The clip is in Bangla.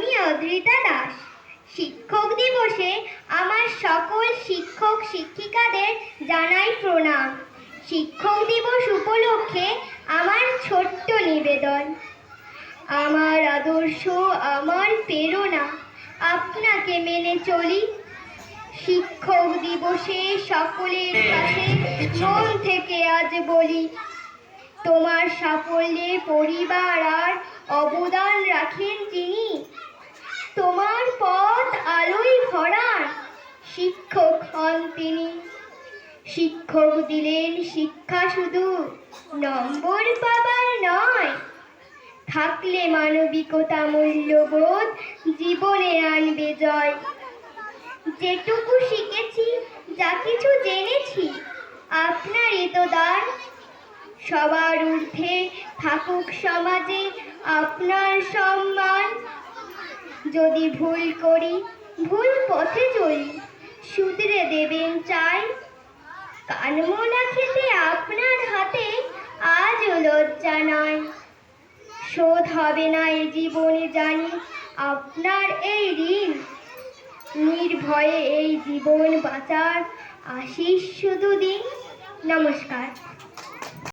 আমি অদ্রিতা দাস। শিক্ষক দিবসে আমার সকল শিক্ষক শিক্ষিকাদের জানাই প্রণাম। শিক্ষক দিবস উপলক্ষে আমার ছোট্ট নিবেদন। আমার আদর্শ, আমার প্রেরণা, আপনাকে মেনে চলি। শিক্ষক দিবসে সকলের কাছে মন থেকে আজ বলি, তোমার সাফল্যে পরিবার আর অবদান রাখেন যিনি, তোমার পথ আলোয় ভরার শিক্ষক হন তিনি। শিক্ষক দিলেন শিক্ষা শুধু নম্বর পাবার নয়, থাকলে মানবিকতা মূল্যবোধ জীবনে আনবে জয়। যেটুকু শিখেছি, যা কিছু জেনেছি, আপনারই তো দান। সবার ঊর্ধ্বে থাকুক সমাজে আপনার সম্মান। যদি ভুল করি, ভুল পথে চলি, শুধরে দেবেন চাই। কানমোলা খেতে আপনার হাতে আজও লজ্জা নয়। শোধ হবে না এ জীবনে জানি আপনার এই ঋণ। নির্ভয়ে এই জীবন বাঁচার আশিস শুধু দিন। নমস্কার।